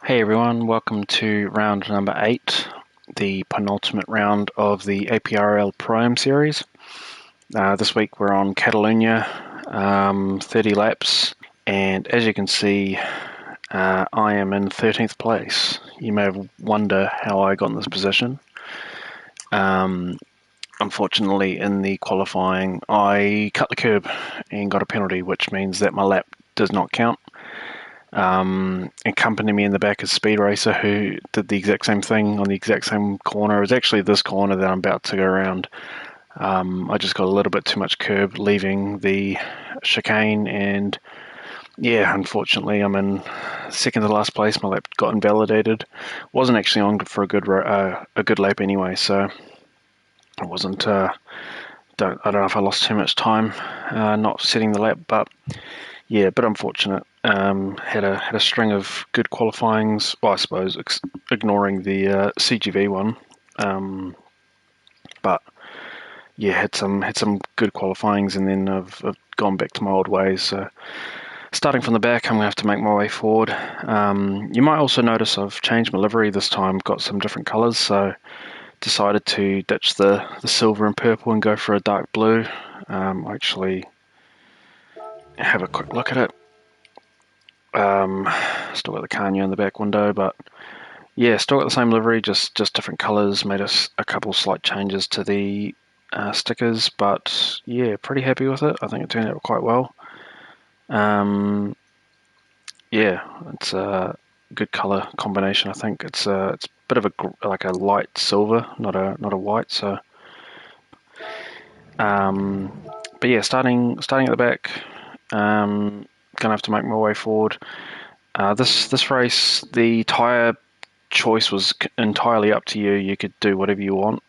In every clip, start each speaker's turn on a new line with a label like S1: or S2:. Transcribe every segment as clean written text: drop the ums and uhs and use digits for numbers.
S1: Hey everyone, welcome to round number 8, the penultimate round of the APRL Pro-Am Series. This week we're on Catelunya, 30 laps, and as you can see, I am in 13th place. You may wonder how I got in this position. Unfortunately, in the qualifying, I cut the curb and got a penalty, which means that my lap does not count. Accompanying me in the back is Speed Racer, who did the exact same thing on the exact same corner. It was actually this corner that I'm about to go around. I just got a little bit too much curb leaving the chicane, and yeah, unfortunately, I'm in second to last place. My lap got invalidated. Wasn't actually on for a good lap anyway, so I wasn't. I don't know if I lost too much time not setting the lap, but yeah, a bit unfortunate. Had a string of good qualifyings. Well, I suppose ignoring the CGV one, but yeah, had some good qualifyings, and then I've gone back to my old ways. So starting from the back, I'm gonna have to make my way forward. You might also notice I've changed my livery this time. Got some different colours, so decided to ditch the silver and purple and go for a dark blue. Actually have a quick look at it. Still got the Catelunya in the back window, but yeah, still got the same livery, just different colours. Made us a couple slight changes to the stickers, but yeah, pretty happy with it. I think it turned out quite well. Yeah, it's a good colour combination. I think it's a bit of a light silver, not a white. So, but yeah, starting at the back. Gonna have to make my way forward. This race, the tyre choice was entirely up to you. You could do whatever you want.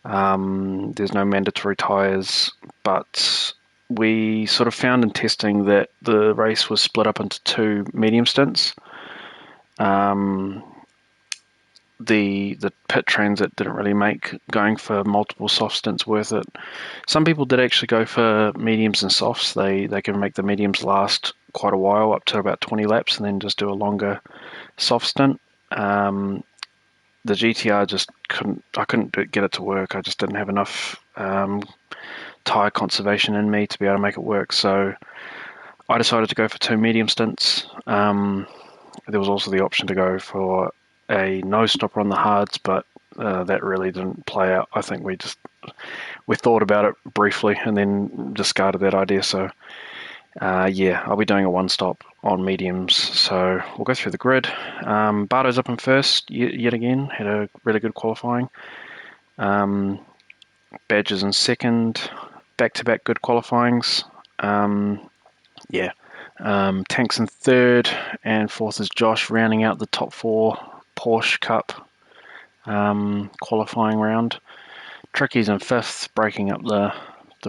S1: There's no mandatory tyres, but we sort of found in testing that the race was split up into two medium stints. The pit transit didn't really make going for multiple soft stints worth it. Some people did actually go for mediums and softs. They can make the mediums last quite a while, up to about 20 laps, and then just do a longer soft stint. The GTR just couldn't get it to work. I just didn't have enough tyre conservation in me to be able to make it work. So I decided to go for two medium stints. There was also the option to go for a no stopper on the hards, but that really didn't play out. I think we thought about it briefly and then discarded that idea. So yeah, I'll be doing a one stop on mediums. So we'll go through the grid. Bardo's up in first yet again. Had a really good qualifying. Badger's in second. Back-to-back good qualifyings. Yeah. Tank's in third, and fourth is Josh, rounding out the top four Porsche Cup qualifying round. Tricky's in fifth, breaking up the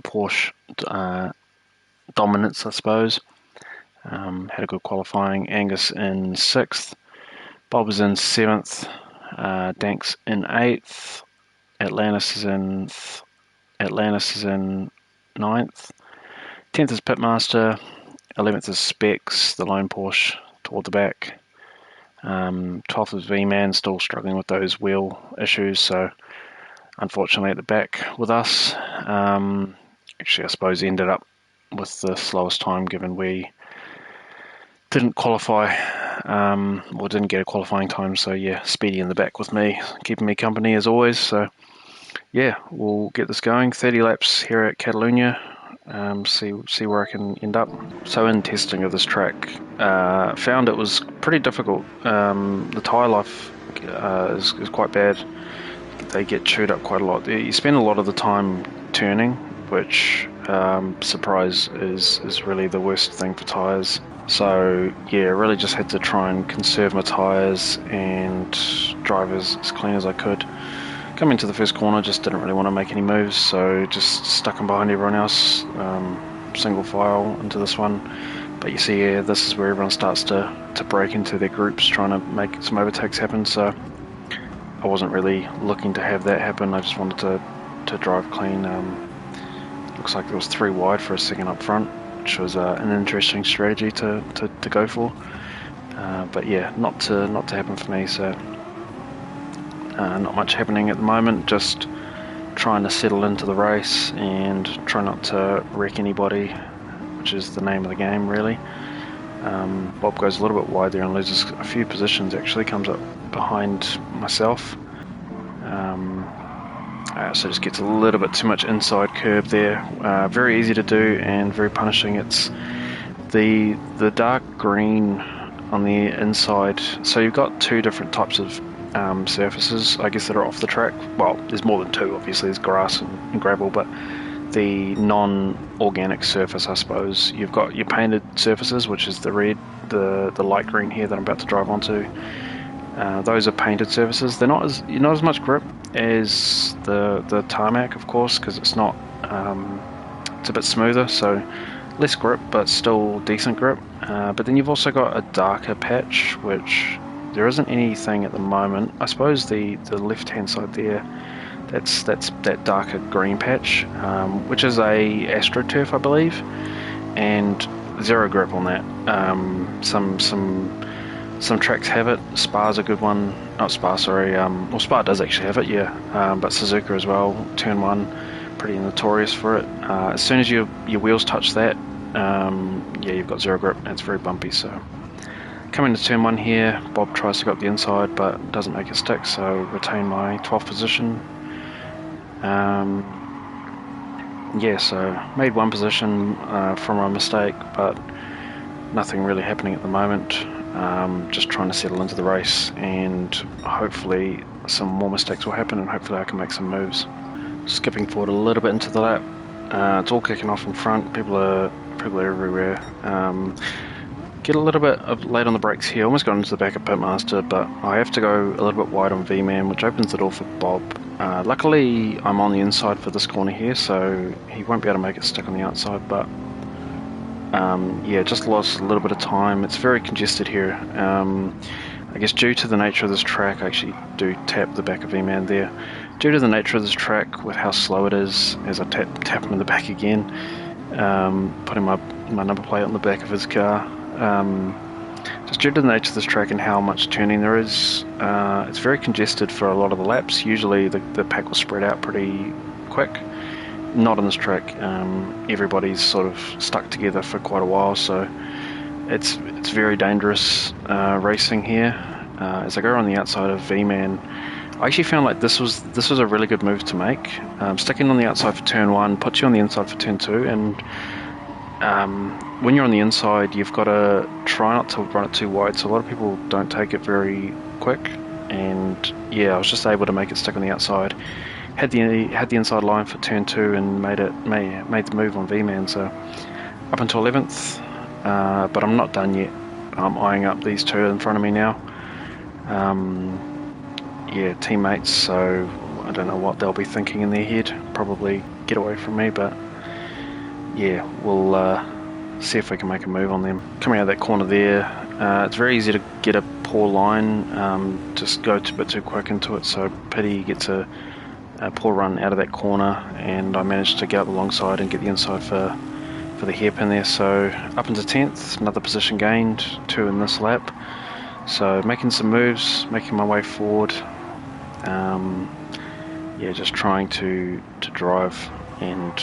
S1: Porsche dominance, I suppose. Had a good qualifying. Angus in sixth. Bob is in seventh. Dank's in eighth. Atlantis is in ninth. 10th is Pitmaster. 11th is Specs, the lone Porsche toward the back. 12th is V-Man, still struggling with those wheel issues, so unfortunately at the back with us. Actually, I suppose he ended up with the slowest time, given we didn't qualify, or didn't get a qualifying time. So yeah, Speedy in the back with me, keeping me company as always. So yeah, we'll get this going. 30 laps here at Catelunya. See where I can end up. So in testing of this track, found it was pretty difficult. The tyre life is quite bad. They get chewed up quite a lot. You spend a lot of the time turning, which surprise is really the worst thing for tyres. So yeah, really just had to try and conserve my tyres and drive as clean as I could. Coming to the first corner, just didn't really want to make any moves, so just stuck in behind everyone else, single file into this one. But you see here, this is where everyone starts to break into their groups, trying to make some overtakes happen. So I wasn't really looking to have that happen. I just wanted to drive clean. Looks like there was 3 wide for a second up front, which was an interesting strategy to go for. But yeah, not to happen for me. So not much happening at the moment. Just trying to settle into the race and try not to wreck anybody, which is the name of the game, really. Bob goes a little bit wide there and loses a few positions. Actually, comes up behind myself. So just gets a little bit too much inside curb there. Very easy to do and very punishing. It's the dark green on the inside. So you've got two different types of surfaces, I guess, that are off the track. Well, there's more than two, obviously. There's grass and gravel, but the non-organic surface, I suppose, you've got your painted surfaces, which is the red, the light green here that I'm about to drive onto. Those are painted surfaces. They're not as much grip as the tarmac, of course, because it's not it's a bit smoother, so less grip but still decent grip. But then you've also got a darker patch, which there isn't anything at the moment. I suppose the left hand side there, that's that darker green patch, which is a AstroTurf, I believe, and zero grip on that. Some tracks have it. Spa's a good one. Not Spa, sorry. Well, Spa does actually have it, yeah. But Suzuka as well. Turn 1, pretty notorious for it. As soon as your wheels touch that, yeah, you've got zero grip and it's very bumpy. So coming to turn 1 here, Bob tries to go up the inside but doesn't make it stick, so retain my 12th position. Yeah, so made one position from a mistake, but nothing really happening at the moment. Just trying to settle into the race, and hopefully some more mistakes will happen, and hopefully I can make some moves. Skipping forward a little bit into the lap, it's all kicking off in front. People are everywhere. Get a little bit late on the brakes here. Almost got into the back of Pitmaster, but I have to go a little bit wide on V-Man, which opens the door for Bob. Luckily, I'm on the inside for this corner here, so he won't be able to make it stick on the outside, but yeah, just lost a little bit of time. It's very congested here. I guess due to the nature of this track, I actually do tap the back of V-Man there. Due to the nature of this track, with how slow it is, as I tap him in the back again, putting my number plate on the back of his car. Just due to the nature of this track and how much turning there is, it's very congested for a lot of the laps. Usually the pack will spread out pretty quick. Not on this track. Everybody's sort of stuck together for quite a while, so it's very dangerous racing here. As I go around the outside of V-Man, I actually found like this was a really good move to make. Sticking on the outside for turn 1 puts you on the inside for turn 2, and when you're on the inside, you've got to try not to run it too wide, so a lot of people don't take it very quick. And yeah, I was just able to make it stick on the outside. Had the inside line for turn 2 and made the move on V-Man. So up until 11th, but I'm not done yet. I'm eyeing up these two in front of me now. Yeah, teammates. So I don't know what they'll be thinking in their head. Probably get away from me, but yeah, we'll see if we can make a move on them. Coming out of that corner there, it's very easy to get a poor line. Just go a bit too quick into it. So Pity gets a poor run out of that corner, and I managed to get up alongside and get the inside for the hairpin there. So up into 10th, another position gained, 2 in this lap. So making some moves, making my way forward. Yeah, just trying to drive and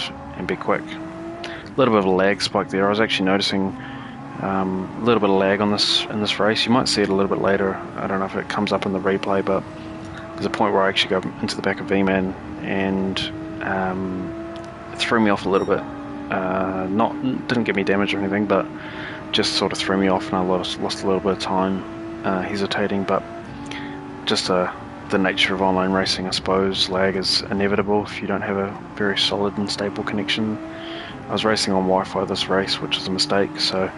S1: be quick. A little bit of a lag spike there. I was actually noticing a little bit of lag on in this race. You might see it a little bit later. I don't know if it comes up in the replay, but there's a point where I actually go into the back of V-Man, and it threw me off a little bit. Didn't get me damage or anything, but just sort of threw me off, and I lost a little bit of time hesitating. But just the nature of online racing, I suppose. Lag is inevitable if you don't have a very solid and stable connection. I was racing on Wi-Fi this race, which was a mistake, so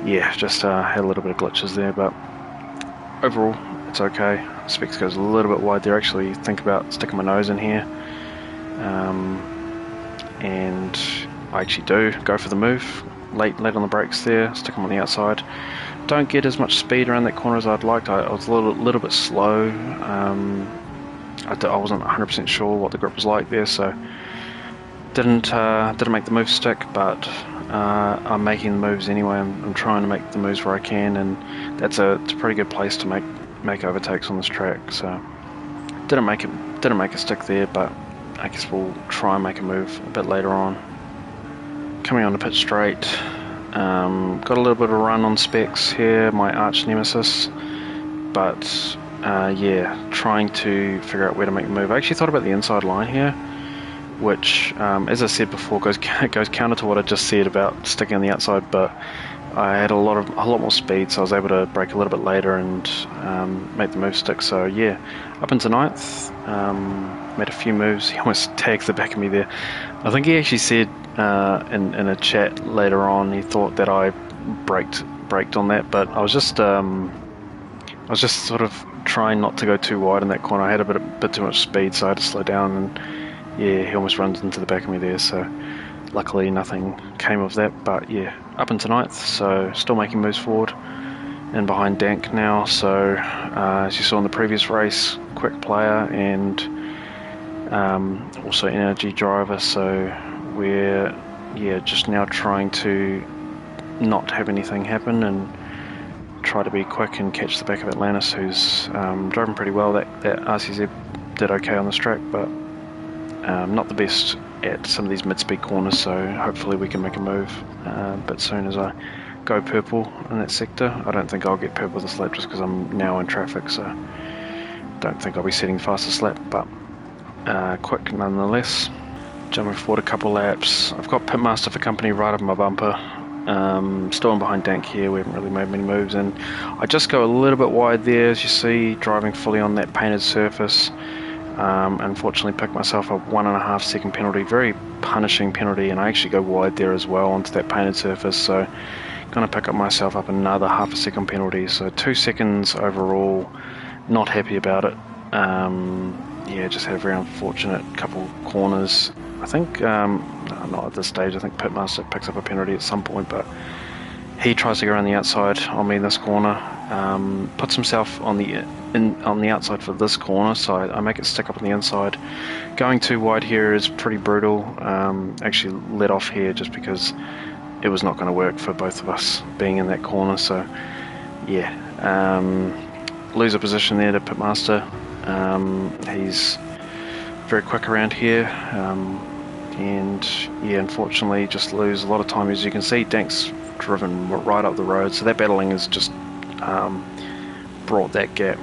S1: yeah, just had a little bit of glitches there, but overall it's okay. Specs goes a little bit wide there. Actually think about sticking my nose in here, and I actually do go for the move late on the brakes there, stick them on the outside. Don't get as much speed around that corner as I'd liked. I was a little bit slow. I wasn't 100% sure what the grip was like there, so didn't make the move stick, but I'm making the moves anyway. I'm trying to make the moves where I can, and it's a pretty good place to make overtakes on this track. So didn't make it stick there, but I guess we'll try and make a move a bit later on. Coming on the pit straight, got a little bit of a run on specs here, my arch nemesis, but yeah, trying to figure out where to make the move. I actually thought about the inside line here, which, as I said before, goes counter to what I just said about sticking on the outside, but I had a lot more speed, so I was able to brake a little bit later and make the move stick. So yeah, up into 9th, made a few moves. He almost tags the back of me there. I think he actually said in a chat later on he thought that I braked on that, but I was just sort of trying not to go too wide in that corner. I had a bit too much speed, so I had to slow down, and yeah, he almost runs into the back of me there. So luckily nothing came of that, but yeah, up into 9th, so still making moves forward and behind Dank now. So as you saw in the previous race, quick player and also energy driver, so we're just now trying to not have anything happen and try to be quick and catch the back of Atlantis, who's driving pretty well. That RCZ did okay on this track, but not the best at some of these mid-speed corners, so hopefully we can make a move. But soon as I go purple in that sector, I don't think I'll get purple this lap just because I'm now in traffic, so don't think I'll be setting fastest lap, but quick nonetheless. Jumping forward a couple laps, I've got Pitmaster for company right up my bumper. Still in behind Dank here, we haven't really made many moves, and I just go a little bit wide there, as you see, driving fully on that painted surface. Unfortunately picked myself a 1.5 second penalty, very punishing penalty, and I actually go wide there as well onto that painted surface, so gonna pick up myself up another 1/2 second penalty, so 2 seconds overall. Not happy about it. Yeah, just had a very unfortunate couple corners. I think, not at this stage, I think Pitmaster picks up a penalty at some point, but he tries to go around the outside on me in this corner, puts himself on the outside for this corner, so I make it stick up on the inside. Going too wide here is pretty brutal. Actually let off here just because it was not going to work for both of us being in that corner, so yeah, lose a position there to Pitmaster. He's very quick around here, and yeah, unfortunately just lose a lot of time. As you can see, Dank's driven right up the road, so that battling has just brought that gap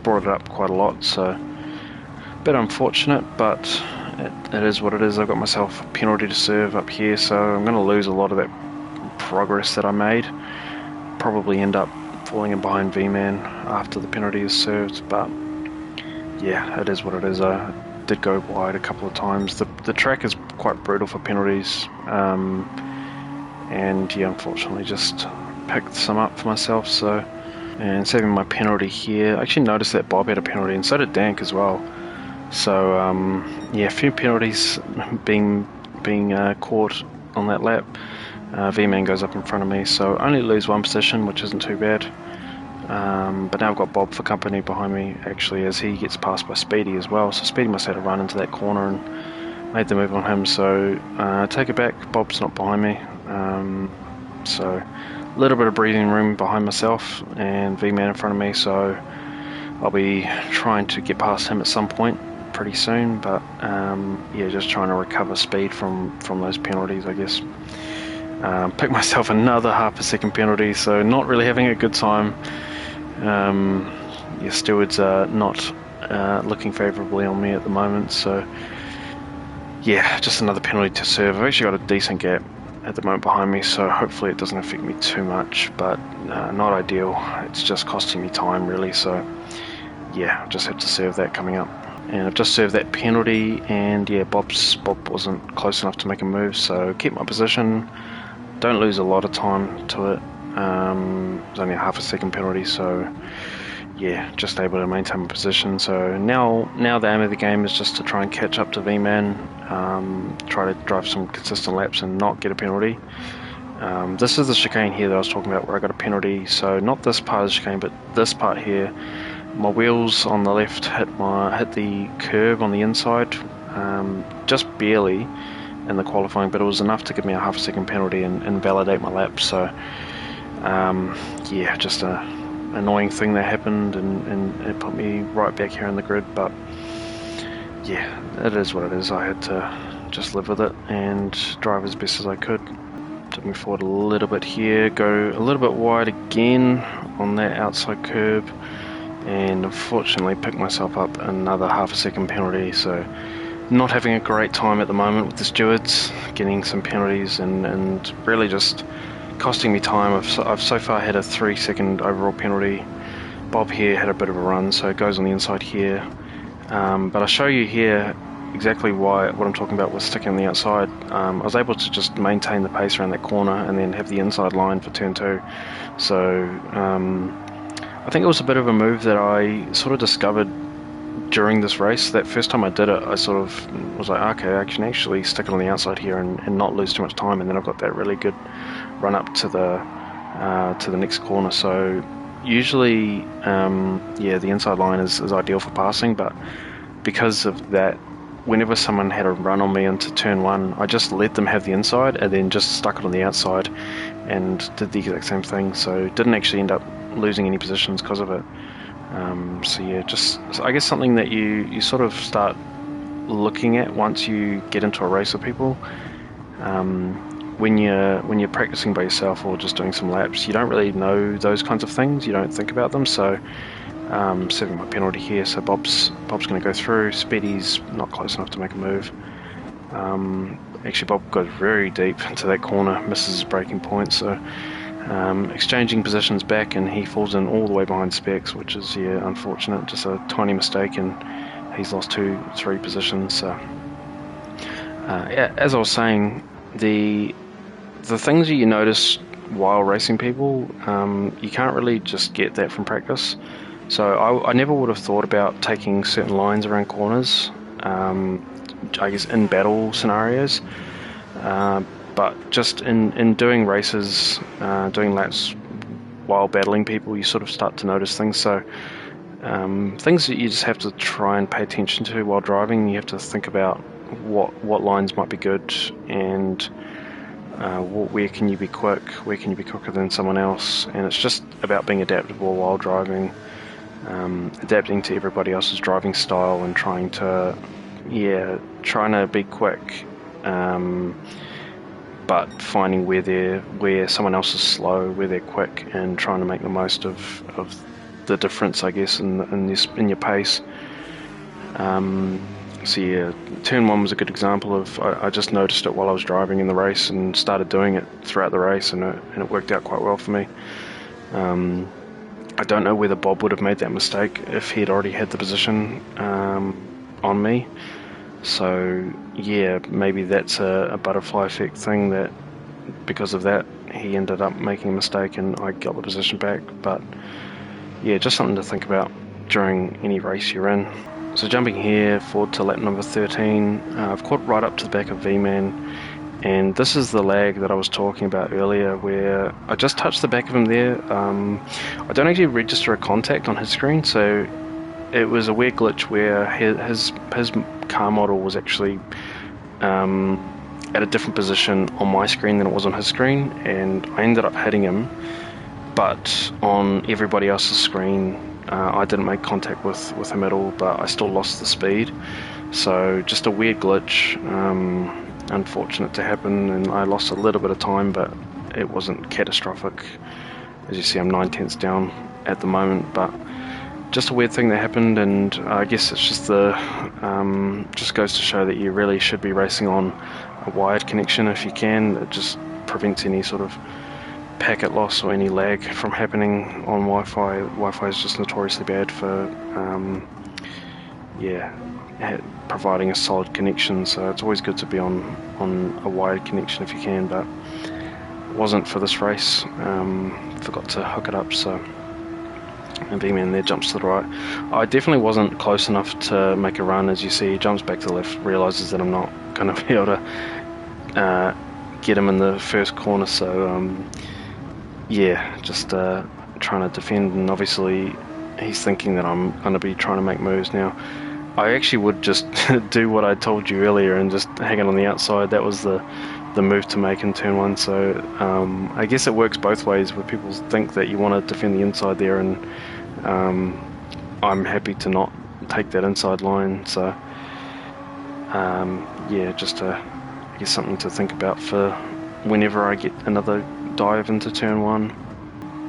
S1: brought it up quite a lot, so a bit unfortunate, but it is what it is. I've got myself a penalty to serve up here, so I'm going to lose a lot of that progress that I made. Probably end up falling in behind V-Man after the penalty is served, but yeah, it is what it is. I did go wide a couple of times. The track is quite brutal for penalties, and yeah, unfortunately just picked some up for myself. So, and saving my penalty here. I actually noticed that Bob had a penalty, and so did Dank as well. So yeah, a few penalties being caught on that lap. V-Man goes up in front of me, so only lose 1 position, which isn't too bad. But now I've got Bob for company behind me, actually, as he gets passed by Speedy as well. So Speedy must have had a run into that corner and made the move on him. So take it back, Bob's not behind me. So a little bit of breathing room behind myself and V-Man in front of me. So I'll be trying to get past him at some point pretty soon. But yeah, just trying to recover speed from those penalties, I guess. Pick myself another 1/2 second penalty, so not really having a good time. Yeah, stewards are not looking favourably on me at the moment, so yeah, just another penalty to serve. I've actually got a decent gap at the moment behind me, so hopefully it doesn't affect me too much, but not ideal. It's just costing me time really, so yeah, I'll just have to serve that coming up. And I've just served that penalty, and yeah, Bob wasn't close enough to make a move, so keep my position. Don't lose a lot of time to it. It's only a 1/2 second penalty, so yeah, just able to maintain my position. So now the aim of the game is just to try and catch up to V-Man, try to drive some consistent laps and not get a penalty. This is the chicane here that I was talking about where I got a penalty, so not this part of the chicane, but this part here. My wheels on the left hit the curb on the inside, just barely, in the qualifying, but it was enough to give me a half a second penalty and validate my lap. So yeah, just a annoying thing that happened, and it put me right back here in the grid. But yeah, it is what it is. I had to just live with it and drive as best as I could. Took me forward a little bit here, go a little bit wide again on that outside curb, and unfortunately picked myself up another half a second penalty. So not having a great time at the moment with the stewards, getting some penalties and really just costing me time. I've so far had a 3-second overall penalty. Bob here had a bit of a run, so it goes on the inside here. But I'll show you here exactly what I'm talking about with sticking on the outside. I was able to just maintain the pace around that corner and then have the inside line for turn 2. So I think it was a bit of a move that I sort of discovered during this race. That first time I did it, I sort of was like, okay, I can actually stick it on the outside here and not lose too much time, and then I've got that really good run up to the next corner. So usually yeah, the inside line is ideal for passing, but because of that, whenever someone had a run on me into turn 1, I just let them have the inside and then just stuck it on the outside and did the exact same thing. So didn't actually end up losing any positions because of it. So yeah, just I guess something that you sort of start looking at once you get into a race with people. When you're practicing by yourself or just doing some laps, you don't really know those kinds of things. You don't think about them. So serving my penalty here. So Bob's going to go through. Speedy's not close enough to make a move. Actually, Bob goes very deep into that corner, misses his braking point. So exchanging positions back, and he falls in all the way behind Specs, which is unfortunate. Just a tiny mistake, and he's lost 2-3 positions. So yeah, as I was saying, the things that you notice while racing people, you can't really just get that from practice. So I never would have thought about taking certain lines around corners, I guess in battle scenarios, but just in doing races, doing laps while battling people, you sort of start to notice things. So things that you just have to try and pay attention to while driving. You have to think about what lines might be good, and where can you be quick, where can you be quicker than someone else. And it's just about being adaptable while driving, adapting to everybody else's driving style and trying to be quick, but finding where someone else is slow, where they're quick, and trying to make the most of the difference, I guess, in your pace. So yeah, turn 1 was a good example of, I just noticed it while I was driving in the race and started doing it throughout the race, and it worked out quite well for me. I don't know whether Bob would have made that mistake if he had already had the position on me. So yeah, maybe that's a butterfly effect thing, that because of that he ended up making a mistake and I got the position back. But yeah, just something to think about during any race you're in. So jumping here forward to lap number 13, I've caught right up to the back of V-Man, and this is the lag that I was talking about earlier, where I just touched the back of him there. I don't actually register a contact on his screen, so it was a weird glitch where his car model was actually at a different position on my screen than it was on his screen, and I ended up hitting him, but on everybody else's screen I didn't make contact with him at all, but I still lost the speed. So just a weird glitch, unfortunate to happen, and I lost a little bit of time, but it wasn't catastrophic. As you see, I'm 9/10 down at the moment, but just a weird thing that happened. And I guess it's just just goes to show that you really should be racing on a wired connection if you can. It just prevents any sort of packet loss or any lag from happening on Wi-Fi. Wi-Fi is just notoriously bad for providing a solid connection, so it's always good to be on a wired connection if you can, but it wasn't for this race. Forgot to hook it up, so, and V-Man there jumps to the right. I definitely wasn't close enough to make a run. As you see, he jumps back to the left, realizes that I'm not going to be able to get him in the first corner, so yeah, just trying to defend, and obviously he's thinking that I'm going to be trying to make moves now. I actually would just do what I told you earlier and just hang it on the outside. That was the move to make in turn 1. So I guess it works both ways, where people think that you want to defend the inside there, and I'm happy to not take that inside line. So yeah, just I guess something to think about for whenever I get another dive into turn 1.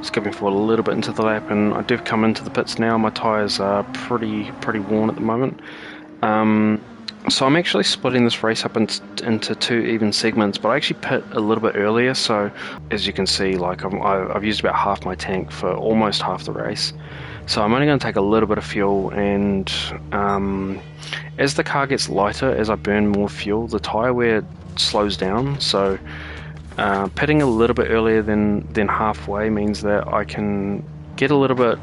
S1: Skipping forward a little bit into the lap, and I do come into the pits now. My tyres are pretty worn at the moment. So I'm actually splitting this race up into 2 even segments, but I actually pit a little bit earlier. So as you can see, like I've used about half my tank for almost half the race. So I'm only going to take a little bit of fuel, and as the car gets lighter, as I burn more fuel, the tyre wear slows down. So pitting a little bit earlier than halfway means that I can get a little bit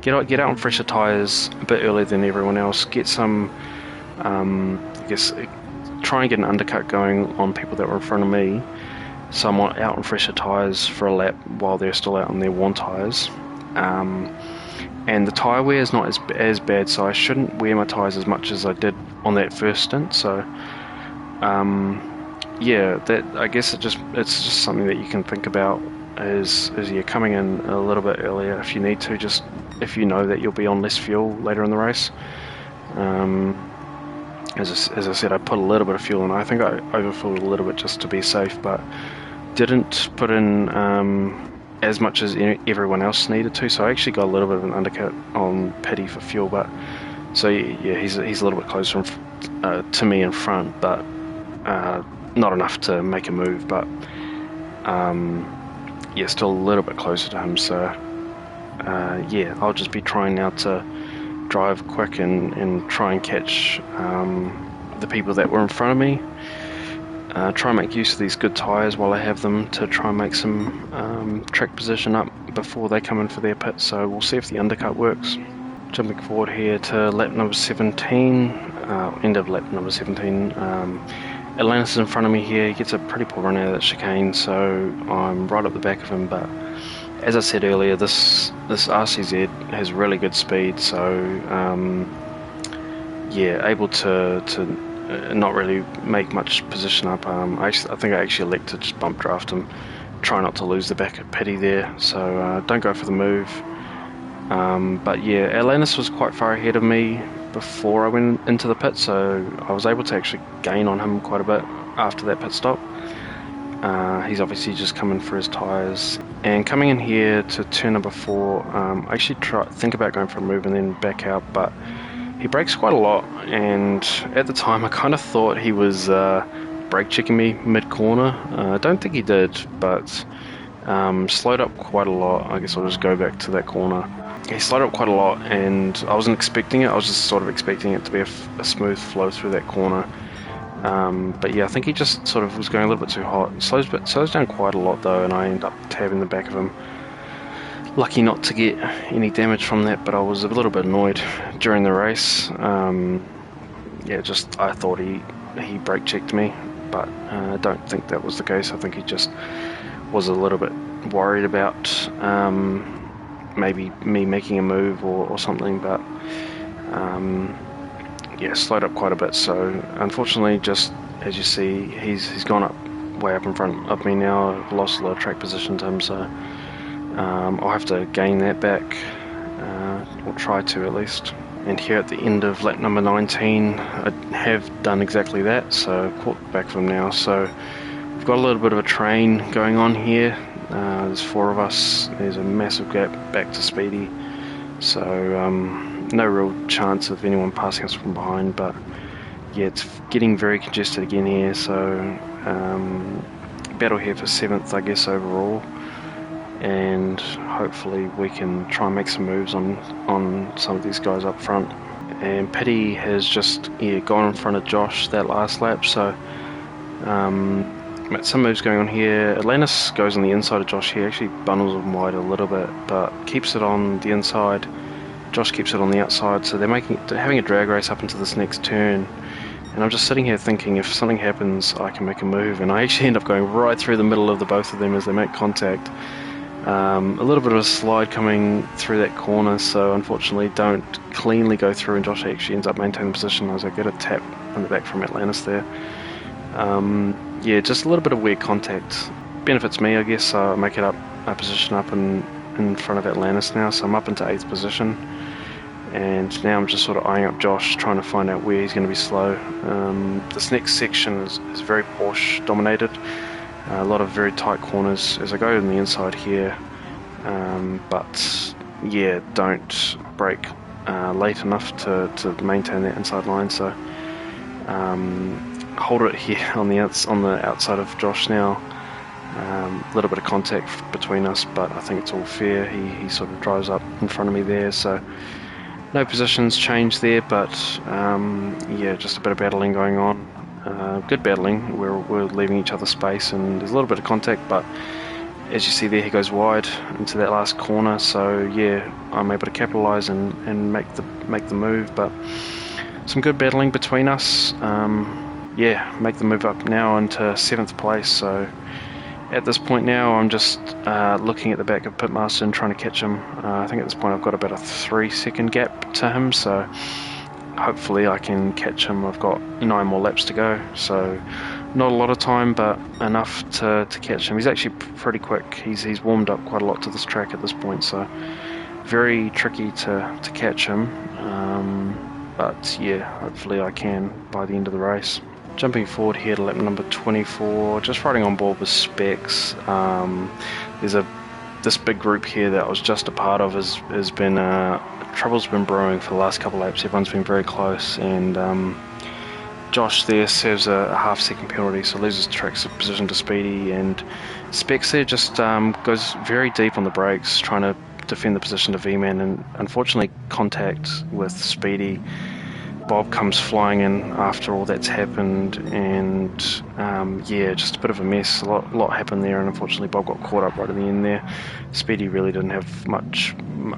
S1: get out on fresher tyres a bit earlier than everyone else. Get some I guess try and get an undercut going on people that were in front of me. So I'm out on fresher tyres for a lap while they're still out on their worn tyres. And the tyre wear is not as bad, so I shouldn't wear my tyres as much as I did on that first stint. So yeah, that I guess it's just something that you can think about as you're coming in a little bit earlier if you need to, just if you know that you'll be on less fuel later in the race. As I said, I put a little bit of fuel in. I think I overfilled a little bit just to be safe, but didn't put in as much as everyone else needed to. So I actually got a little bit of an undercut on Petty for fuel, but so yeah, he's a little bit closer to me in front, but not enough to make a move, but yeah, still a little bit closer to him. So yeah, I'll just be trying now to drive quick and try and catch the people that were in front of me. Try and make use of these good tyres while I have them, to try and make some track position up before they come in for their pit. So we'll see if the undercut works. Jumping forward here to lap number 17, end of lap number 17. Atlantis is in front of me here. He gets a pretty poor run out of that chicane, so I'm right up the back of him. But as I said earlier, this RCZ has really good speed, so yeah, able to not really make much position up. I think I actually elect to just bump draft him, try not to lose the back of Petty there, so don't go for the move. But yeah, Atlantis was quite far ahead of me before I went into the pit, so I was able to actually gain on him quite a bit after that pit stop. He's obviously just coming for his tyres, and coming in here to turn number 4, I actually think about going for a move and then back out, but he brakes quite a lot, and at the time I kind of thought he was brake checking me mid-corner. I don't think he did, but slowed up quite a lot. I guess I'll just go back to that corner. He slowed up quite a lot, and I wasn't expecting it. I was just sort of expecting it to be a smooth flow through that corner. But yeah, I think he just sort of was going a little bit too hot. Slows down quite a lot though, and I end up tabbing the back of him. Lucky not to get any damage from that, but I was a little bit annoyed during the race. Yeah, just I thought he brake checked me, but I don't think that was the case. I think he just was a little bit worried about maybe me making a move or something, but yeah, slowed up quite a bit. So unfortunately, just as you see, he's gone up way up in front of me now. I've lost a lot of track position to him, so I'll have to gain that back, or try to at least. And here at the end of lap number 19, I have done exactly that, so caught the back of him now. So we've got a little bit of a train going on here. There's 4 of us. There's a massive gap back to Speedy, so no real chance of anyone passing us from behind. But yeah, it's getting very congested again here, so battle here for 7th, I guess, overall, and hopefully we can try and make some moves on some of these guys up front. And Petty has just gone in front of Josh that last lap, so some moves going on here. Atlantis goes on the inside of Josh here, actually bundles him wide a little bit, but keeps it on the inside. Josh keeps it on the outside, so they're having a drag race up into this next turn. And I'm just sitting here thinking, if something happens, I can make a move. And I actually end up going right through the middle of the both of them as they make contact. A little bit of a slide coming through that corner, so unfortunately don't cleanly go through, and Josh actually ends up maintaining position as I get a tap in the back from Atlantis there. Yeah, just a little bit of weird contact. Benefits me, I guess. I make it up a position up in front of Atlantis now, so I'm up into 8th position. And now I'm just sort of eyeing up Josh, trying to find out where he's going to be slow. This next section is very Porsche dominated. A lot of very tight corners as I go on the inside here. But yeah, don't brake late enough to maintain that inside line. So hold it here on the outside of Josh now. A little bit of contact between us, but I think it's all fair. He sort of drives up in front of me there, so no positions changed there, but yeah, just a bit of battling going on. Good battling. We're leaving each other space, and there's a little bit of contact, but as you see there, he goes wide into that last corner. So yeah, I'm able to capitalise and make the move. But some good battling between us. Yeah, make the move up now into 7th place. So at this point now, I'm just looking at the back of Pitmaster and trying to catch him. I think at this point I've got about a 3-second gap to him, so hopefully I can catch him. I've got 9 more laps to go, so not a lot of time, but enough to catch him. He's actually pretty quick. He's warmed up quite a lot to this track at this point, so very tricky to catch him. But yeah, hopefully I can by the end of the race. Jumping forward here to lap number 24, just riding on board with Specs. There's this big group here that I was just a part of has been trouble's been brewing for the last couple of laps. Everyone's been very close, and Josh there serves a half-second penalty, so loses track position to Speedy, and Specs there just goes very deep on the brakes, trying to defend the position to V-Man, and unfortunately contact with Speedy. Bob comes flying in after all that's happened, and yeah, just a bit of a mess. A lot happened there, and unfortunately Bob got caught up right at the end there. Speedy really didn't have much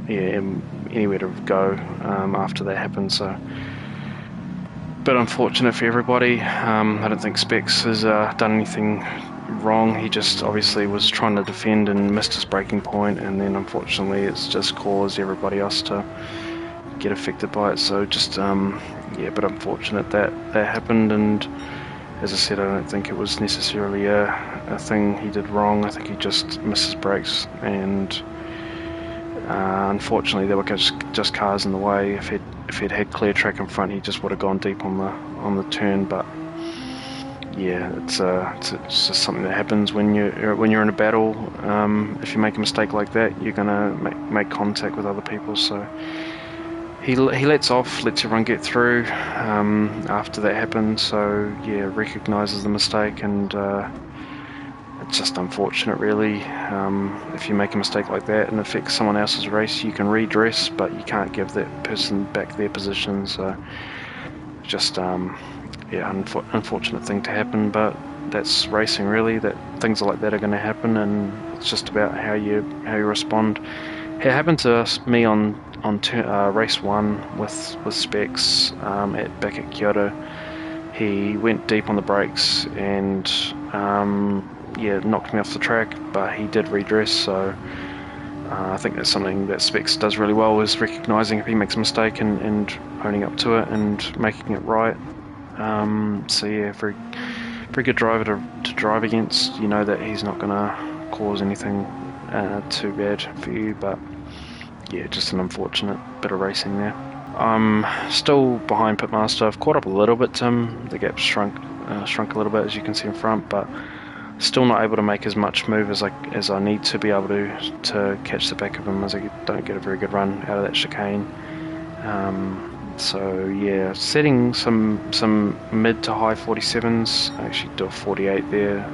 S1: anywhere to go after that happened, so a bit unfortunate for everybody. I don't think Specs has done anything wrong. He just obviously was trying to defend and missed his braking point, and then unfortunately it's just caused everybody else to get affected by it. So just yeah, but unfortunate that happened, and as I said, I don't think it was necessarily a thing he did wrong. I think he just missed his brakes, and unfortunately there were just cars in the way. If he'd had clear track in front, he just would have gone deep on the turn. But yeah, it's just something that happens when you're in a battle. If you make a mistake like that, you're gonna make contact with other people. So he lets everyone get through after that happened. So yeah, recognises the mistake, and it's just unfortunate really. If you make a mistake like that and affects someone else's race, you can redress, but you can't give that person back their position. So just yeah, unfortunate thing to happen, but that's racing really. That things like that are going to happen, and it's just about how you respond. It happened to me on race 1 with Specs back at Kyoto. He went deep on the brakes and yeah, knocked me off the track, but he did redress. So I think that's something that Specs does really well, is recognising if he makes a mistake and owning up to it and making it right. So yeah, very good driver to drive against. You know that he's not going to cause anything too bad for you, but yeah, just an unfortunate bit of racing there. I'm still behind Pitmaster. I've caught up a little bit to him. The gap's shrunk a little bit, as you can see in front, but still not able to make as much move as I need to be able to catch the back of him, as I don't get a very good run out of that chicane. So yeah, setting some mid to high 47s. I actually do a 48 there.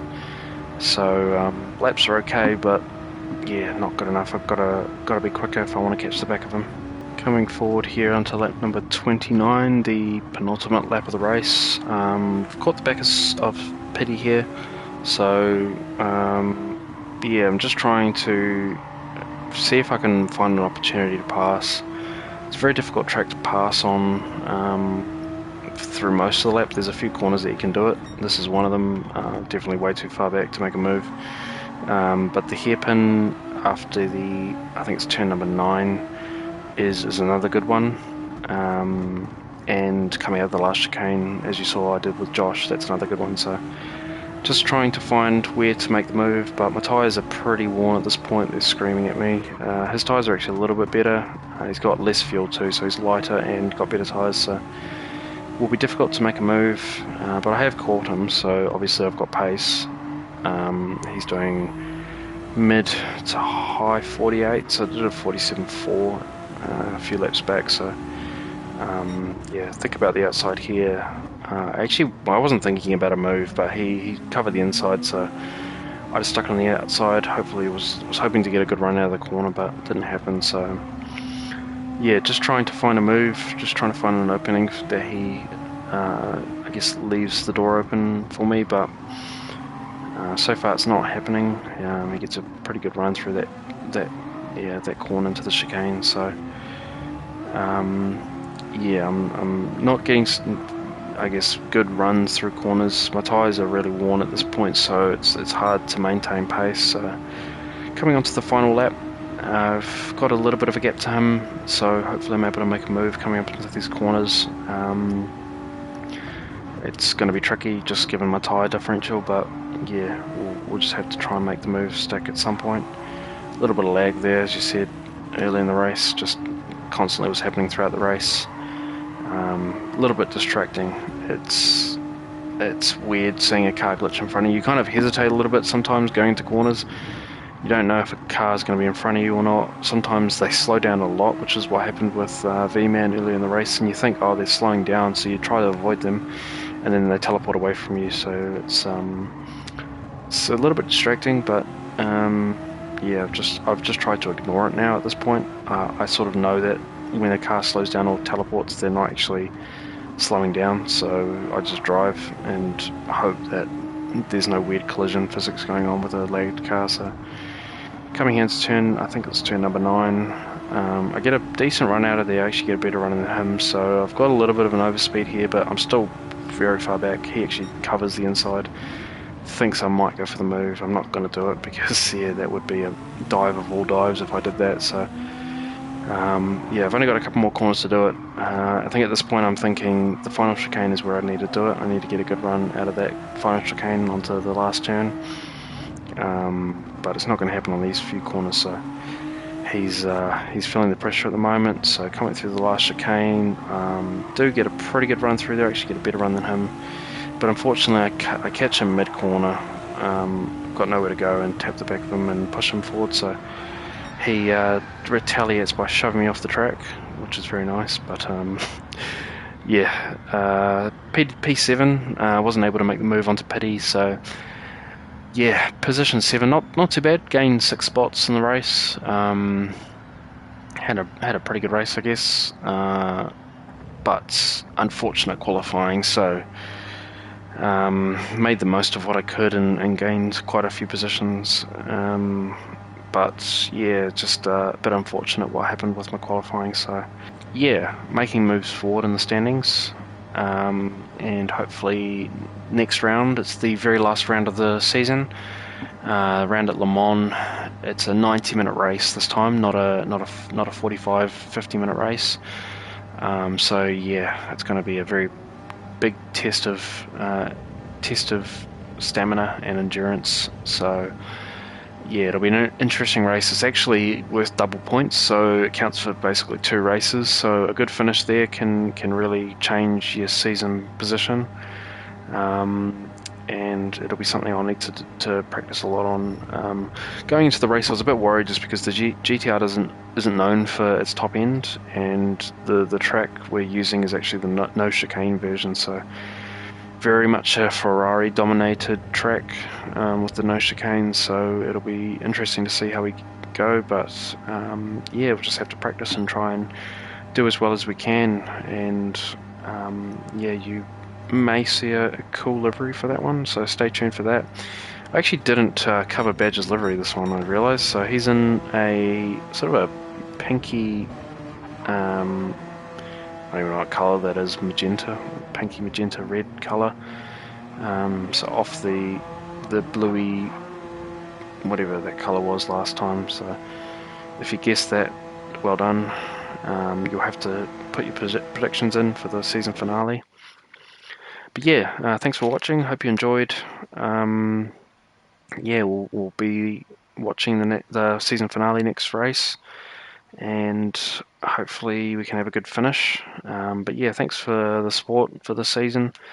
S1: So laps are okay, but yeah, not good enough. I've got to be quicker if I want to catch the back of him. Coming forward here onto lap number 29, the penultimate lap of the race. I've caught the back of Pity here, so yeah, I'm just trying to see if I can find an opportunity to pass. It's a very difficult track to pass on through most of the lap. There's a few corners that you can do it. This is one of them. Definitely way too far back to make a move. But the hairpin, after I think it's turn number 9, is another good one. And coming out of the last chicane, as you saw I did with Josh, that's another good one. So just trying to find where to make the move, but my tyres are pretty worn at this point. They're screaming at me. His tyres are actually a little bit better. He's got less fuel too, so he's lighter and got better tyres, so it will be difficult to make a move, but I have caught him, so obviously I've got pace. He's doing mid to high 48, so I did a 47.4 a few laps back, so yeah, think about the outside here. Actually, I wasn't thinking about a move, but he covered the inside, so I just stuck on the outside. Hopefully, was hoping to get a good run out of the corner, but it didn't happen. So yeah, just trying to find a move, just trying to find an opening that he, I guess, leaves the door open for me. But so far, it's not happening. He gets a pretty good run through that corner into the chicane. So yeah, I'm not getting, I guess, good runs through corners. My tyres are really worn at this point, so it's hard to maintain pace. So coming onto the final lap, I've got a little bit of a gap to him, so hopefully I'm able to make a move coming up into these corners. It's going to be tricky just given my tyre differential, but yeah, we'll just have to try and make the move stick at some point. A little bit of lag there, as you said, early in the race, just constantly was happening throughout the race. A little bit distracting. It's weird seeing a car glitch in front of you. You kind of hesitate a little bit sometimes going into corners. You don't know if a car is going to be in front of you or not. Sometimes they slow down a lot, which is what happened with V-Man earlier in the race, and you think, oh, they're slowing down, so you try to avoid them, and then they teleport away from you. So it's a little bit distracting, but yeah, I've just tried to ignore it now at this point. I sort of know that when a car slows down or teleports, they're not actually slowing down, so I just drive and hope that there's no weird collision physics going on with a lagged car. So coming here into turn, I think it's turn number 9, I get a decent run out of there. I actually get a better run than him, so I've got a little bit of an overspeed here, but I'm still very far back. He actually covers the inside. Thinks I might go for the move. I'm not going to do it because yeah, that would be a dive of all dives if I did that. So yeah, I've only got a couple more corners to do it. I think at this point I'm thinking the final chicane is where I need to do it. I need to get a good run out of that final chicane onto the last turn, but it's not going to happen on these few corners. So he's feeling the pressure at the moment. So coming through the last chicane, do get a pretty good run through there. Actually get a better run than him, but unfortunately I catch him mid corner. Got nowhere to go and tap the back of him and push him forward. So he retaliates by shoving me off the track, which is very nice. But yeah, P7, wasn't able to make the move onto pity. So yeah, position 7, not too bad. Gained 6 spots in the race. Had a pretty good race, I guess. But unfortunate qualifying. So made the most of what I could and gained quite a few positions. But yeah, just a bit unfortunate what happened with my qualifying. So yeah, making moves forward in the standings, and hopefully next round, it's the very last round of the season, round at Le Mans. It's a 90-minute race this time, not a 45-50 minute race. So yeah, it's going to be a very big test of stamina and endurance. So yeah, it'll be an interesting race. It's actually worth double points, so it counts for basically 2 races. So a good finish there can really change your season position, and it'll be something I'll need to practice a lot on. Going into the race, I was a bit worried just because the GTR isn't known for its top end, and the track we're using is actually the no chicane version. So very much a Ferrari-dominated track with the no chicane, so it'll be interesting to see how we go. But yeah, we'll just have to practice and try and do as well as we can. And yeah, you may see a cool livery for that one, so stay tuned for that. I actually didn't cover Badger's livery this one, I realised. So he's in a sort of a pinky, I don't even know what colour that is, magenta, pinky magenta red colour. So off the bluey whatever that colour was last time. So if you guessed that, well done. You'll have to put your predictions in for the season finale. But yeah, thanks for watching. Hope you enjoyed. Yeah, we'll be watching the season finale next race, and hopefully we can have a good finish. But yeah, thanks for the support for this season.